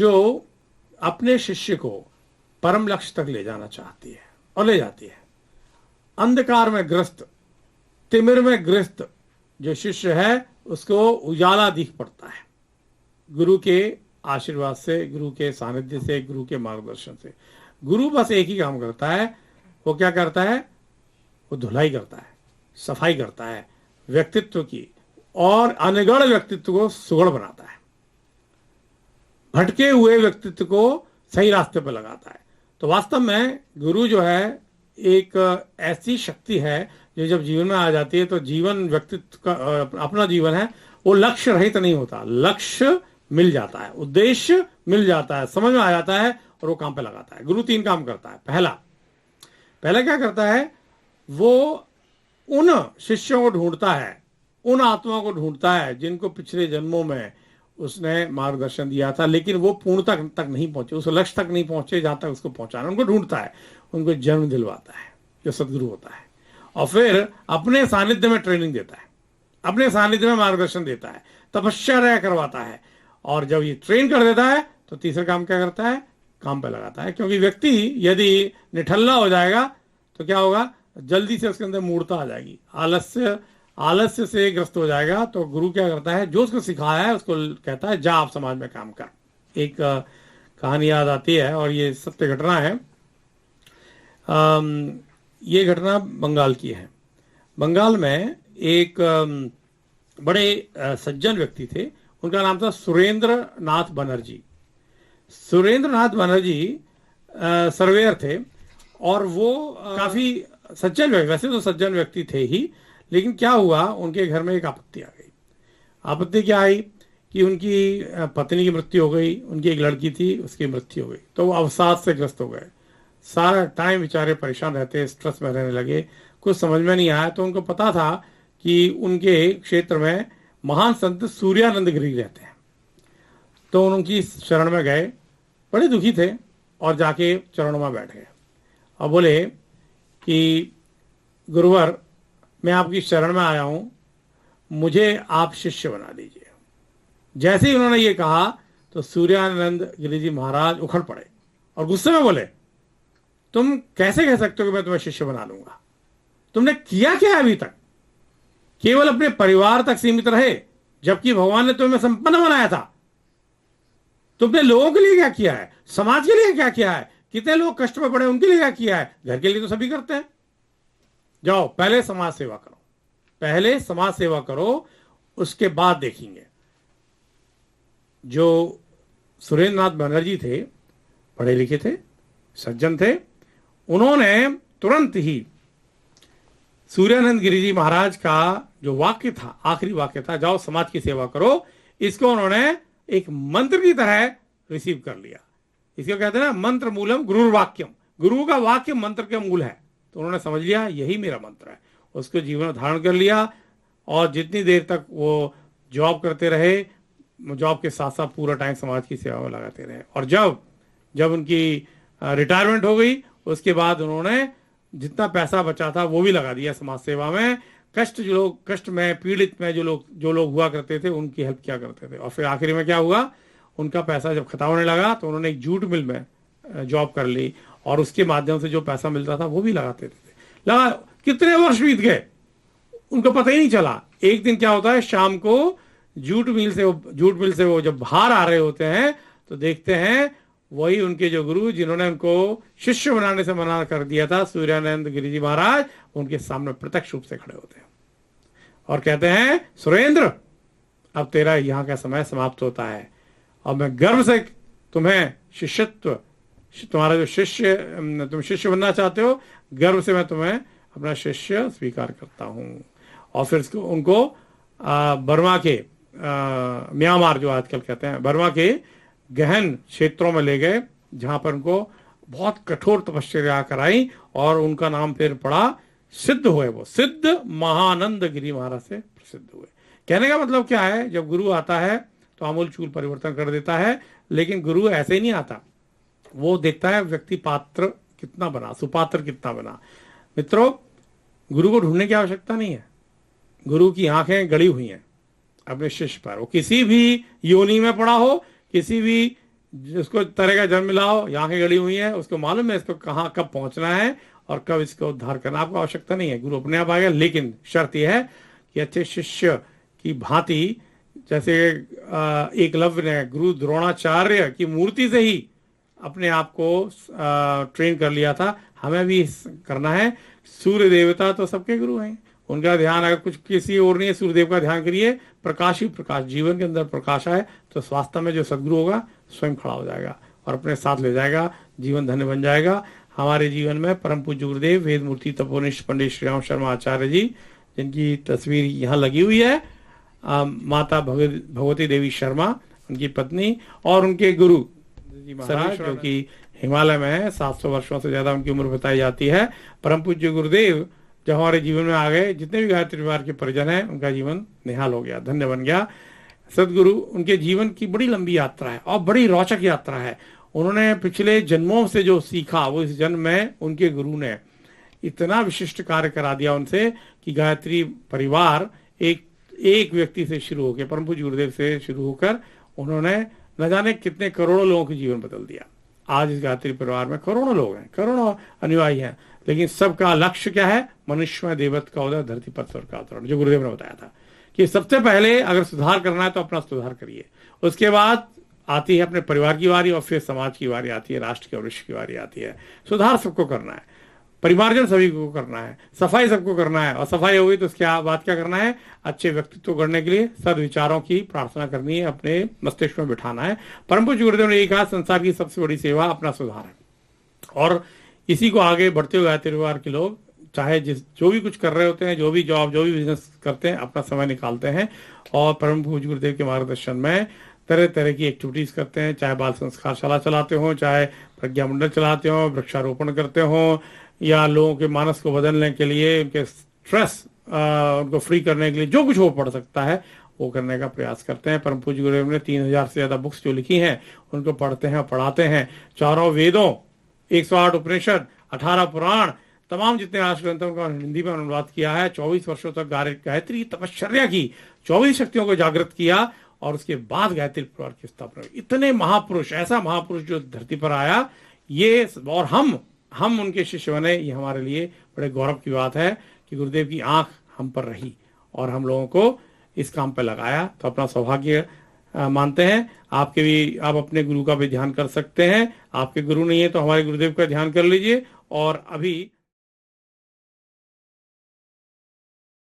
जो अपने शिष्य को परम लक्ष्य तक ले जाना चाहती है और ले जाती है। अंधकार में ग्रस्त, तिमिर में ग्रस्त जो शिष्य है उसको उजाला दिख पड़ता है गुरु के आशीर्वाद से, गुरु के सानिध्य से, गुरु के मार्गदर्शन से। गुरु बस एक ही काम करता है, वो क्या करता है? वो धुलाई करता है, सफाई करता है व्यक्तित्व की, और अनगढ़ व्यक्तित्व को सुगढ़ बनाता है, भटके हुए व्यक्तित्व को सही रास्ते पर लगाता है। तो वास्तव में गुरु जो है एक ऐसी शक्ति है जो जब जीवन में आ जाती है तो जीवन, व्यक्तित्व का अपना जीवन है वो लक्ष्य रहित नहीं होता, लक्ष्य मिल जाता है, उद्देश्य मिल जाता है, समझ में आ जाता है और वो काम पे लगाता है। गुरु 3 काम करता है। पहला क्या करता है? वो उन शिष्यों को ढूंढता है, उन आत्माओं को ढूंढता है जिनको पिछले जन्मों में उसने मार्गदर्शन दिया था, लेकिन वो पूर्णता तक नहीं पहुंचे, उस लक्ष्य तक नहीं पहुंचे जहां तक उसको पहुंचाना। उनको ढूंढता है, उनको जन्म दिलवाता है जो सदगुरु होता है, और फिर अपने सानिध्य में ट्रेनिंग देता है, अपने सानिध्य में मार्गदर्शन देता है, तपस्या करवाता है। और जब ये ट्रेन कर देता है तो तीसरा काम क्या करता है? काम पे लगाता है। क्योंकि व्यक्ति यदि निठल्ला हो जाएगा तो क्या होगा? जल्दी से उसके अंदर मूर्ता आ जाएगी, आलस्य से ग्रस्त हो जाएगा। तो गुरु क्या करता है? जो उसको सिखाया है उसको कहता है जा आप समाज में काम कर। एक कहानी याद आती है और ये सत्य घटना है। ये घटना बंगाल की है। बंगाल में एक बड़े सज्जन व्यक्ति थे, उनका नाम था सुरेंद्र नाथ बनर्जी। सुरेंद्र नाथ बनर्जी सर्वेयर थे और वो काफी सज्जन व्यक्ति, वैसे तो सज्जन व्यक्ति थे ही, लेकिन क्या हुआ, उनके घर में एक आपत्ति आ गई। आपत्ति क्या आई कि उनकी पत्नी की मृत्यु हो गई, उनकी एक लड़की थी उसकी मृत्यु हो गई, तो वो अवसाद से ग्रस्त हो गए। सारा टाइम बेचारे परेशान रहते, स्ट्रेस में रहने लगे, कुछ समझ में नहीं आया। तो उनको पता था कि उनके क्षेत्र में महान संत सूर्यानंद गिरी रहते हैं, तो उनकी शरण में गए, बड़े दुखी थे और जाके चरणों में बैठ गए और बोले कि गुरुवर, मैं आपकी शरण में आया हूं, मुझे आप शिष्य बना दीजिए। जैसे ही उन्होंने ये कहा तो सूर्यानंद गिरी जी महाराज उखड़ पड़े और गुस्से में बोले, तुम कैसे कह सकते हो कि मैं तुम्हें शिष्य बना लूंगा? तुमने किया क्या अभी तक? केवल अपने परिवार तक सीमित रहे, जबकि भगवान ने तुम्हें संपन्न बनाया था। तुमने लोगों के लिए क्या किया है? समाज के लिए क्या किया है? कितने लोग कष्ट में पड़े उनके लिए क्या किया है? घर के लिए तो सभी करते हैं। जाओ पहले समाज सेवा करो, पहले समाज सेवा करो, उसके बाद देखेंगे। जो सुरेंद्र नाथ बनर्जी थे, पढ़े लिखे थे, सज्जन थे, उन्होंने तुरंत ही सूर्यानंद गिरी जी महाराज का जो वाक्य था, आखिरी वाक्य था, जाओ समाज की सेवा करो, इसको उन्होंने एक मंत्र की तरह रिसीव कर लिया। इसको कहते हैं ना, मंत्र मूलम गुरुर्वाक्यम, गुरु का वाक्य मंत्र के मूल है। तो उन्होंने समझ लिया यही मेरा मंत्र है, उसको जीवन में धारण कर लिया और जितनी देर तक वो जॉब करते रहे, जॉब के साथ साथ पूरा टाइम समाज की सेवा में लगाते रहे। और जब उनकी रिटायरमेंट हो गई, उसके बाद उन्होंने जितना पैसा बचा था वो भी लगा दिया समाज सेवा में। कष्ट में, पीड़ित में जो लोग हुआ करते थे उनकी हेल्प किया करते थे। और फिर आखिर में क्या हुआ, उनका पैसा जब खत्म होने लगा तो उन्होंने एक जूट मिल में जॉब कर ली और उसके माध्यम से जो पैसा मिलता था वो भी लगाते थे। लगा कितने वर्ष बीत गए, उनको पता ही नहीं चला। एक दिन क्या होता है, शाम को जूट मिल से वो जब बाहर आ रहे होते हैं तो देखते हैं वही उनके जो गुरु, जिन्होंने उनको शिष्य बनाने से मना कर दिया था, सूर्यानंद गिरी जी महाराज, उनके सामने प्रत्यक्ष रूप से खड़े होते हैं और कहते हैं, सुरेंद्र, अब तेरा यहाँ का समय समाप्त होता है और मैं गर्व से तुम्हें शिष्यत्व, तुम्हारा जो तुम शिष्य बनना चाहते हो, गर्व से मैं तुम्हें अपना शिष्य स्वीकार करता हूं। और फिर उनको बर्मा के म्यांमार जो आजकल कहते हैं, बर्मा के गहन क्षेत्रों में ले गए, जहां पर उनको बहुत कठोर तपस्या कराई और उनका नाम फिर पड़ा, सिद्ध हुए, वो सिद्ध महानंद गिरी महाराज से प्रसिद्ध हुए। कहने का मतलब क्या है, जब गुरु आता है तो आमूलचूल परिवर्तन कर देता है, लेकिन गुरु ऐसे ही नहीं आता, वो देखता है व्यक्ति पात्र कितना बना, सुपात्र कितना बना। मित्रों, गुरु को ढूंढने की आवश्यकता नहीं है, गुरु की आंखें गड़ी हुई हैं अपने शिष्य पर। वो किसी भी योनि में पड़ा हो, किसी भी जिसको तरह का जन्म मिलाओ, यहाँ की गड़ी हुई है, उसको मालूम है इसको कहाँ कब पहुंचना है और कब इसको उद्धार करना। आपको आवश्यकता नहीं है, गुरु अपने आप आ गया। लेकिन शर्त यह है कि अच्छे शिष्य की भांति, जैसे एकलव्य ने गुरु द्रोणाचार्य की मूर्ति से ही अपने आप को ट्रेन कर लिया था, हमें भी करना है। सूर्य देवता तो सबके गुरु हैं, उनका ध्यान अगर कुछ किसी और नहीं है, सूर्यदेव का ध्यान करिए। प्रकाश ही प्रकाश, जीवन के अंदर प्रकाश आए तो स्वास्थ्य में जो सदगुरु होगा स्वयं खड़ा हो जाएगा और अपने साथ ले जाएगा, जीवन धन्य बन जाएगा। हमारे जीवन में परम पूज्य गुरुदेव वेद मूर्ति तपोनिष्ठ पंडित श्री राम शर्मा आचार्य जी, जिनकी तस्वीर यहाँ लगी हुई है, माता भगवती देवी शर्मा उनकी पत्नी, और उनके गुरु जी महाराज जो कि हिमालय में है, 700 वर्षों से ज्यादा उनकी उम्र बताई जाती है। परम पूज्य गुरुदेव जब हमारे जीवन में आ गए, जितने भी गायत्री परिवार के परिजन हैं, उनका जीवन निहाल हो गया, धन्य बन गया। सदगुरु, उनके जीवन की बड़ी लंबी यात्रा है और बड़ी रोचक यात्रा है। उन्होंने पिछले जन्मों से जो सीखा वो इस जन्म में उनके गुरु ने इतना विशिष्ट कार्य करा दिया उनसे कि गायत्री परिवार एक व्यक्ति से शुरू होकर, परम पूज्य गुरुदेव से शुरू होकर, उन्होंने न जाने कितने करोड़ों लोगों के जीवन बदल दिया। आज इस गायत्री परिवार में करोड़ों लोग हैं, करोड़ों अनुयायी हैं, लेकिन सबका लक्ष्य क्या है? मनुष्य देवत का उदय, धरती पर स्वर्ग का अवतरण। जो गुरुदेव ने बताया था कि सबसे पहले अगर सुधार करना है तो अपना सुधार करिए, उसके बाद आती है अपने परिवार की बारी और फिर समाज की बारी आती है, राष्ट्र की और विश्व की बारी आती है। सुधार सबको करना है, परिवारजन सभी को करना है, सफाई सबको करना है, और सफाई होगी तो उसके बाद क्या करना है? अच्छे व्यक्तित्व गढ़ने के लिए सद्विचारों की प्रार्थना करनी है, अपने मस्तिष्क में बिठाना है। परम पूज्य गुरुदेव ने यही कहा, संसार की सबसे बड़ी सेवा अपना सुधार है, और इसी को आगे बढ़ते हुए गायत्री परिवार के लोग चाहे जो भी कुछ कर रहे होते हैं, जो भी जॉब, जो भी बिजनेस करते हैं, अपना समय निकालते हैं और परम पूज्य गुरुदेव के मार्गदर्शन में तरह तरह की एक्टिविटीज करते हैं। चाहे बाल संस्कारशाला चलाते हो, चाहे प्रज्ञा मंडल चलाते हो, वृक्षारोपण करते हो, या लोगों के मानस को बदलने के लिए, उनके स्ट्रेस उनको फ्री करने के लिए जो कुछ हो पड़ सकता है वो करने का प्रयास करते हैं। परम पूज्य गुरुदेव ने 3000 से ज्यादा बुक्स जो लिखी हैं उनको पढ़ते हैं, पढ़ाते हैं। 4 वेदों, 108 उपनिषद, 18 पुराण, तमाम जितने राष्ट्र ग्रंथ उनका हिंदी में अनुवाद किया है। 24 वर्षों तक गायत्री तपश्चर्या की, 24 शक्तियों को जागृत किया और उसके बाद गायत्री परिवार की स्थापना हुई। इतने महापुरुष, ऐसा महापुरुष जो धरती पर आया, ये और हम उनके शिष्य बने, ये हमारे लिए बड़े गौरव की बात है कि गुरुदेव की आंख हम पर रही और हम लोगों को इस काम पर लगाया। तो अपना सौभाग्य मानते हैं। आप अपने गुरु का भी ध्यान कर सकते हैं। आपके गुरु नहीं है तो हमारे गुरुदेव का ध्यान कर लीजिए। और अभी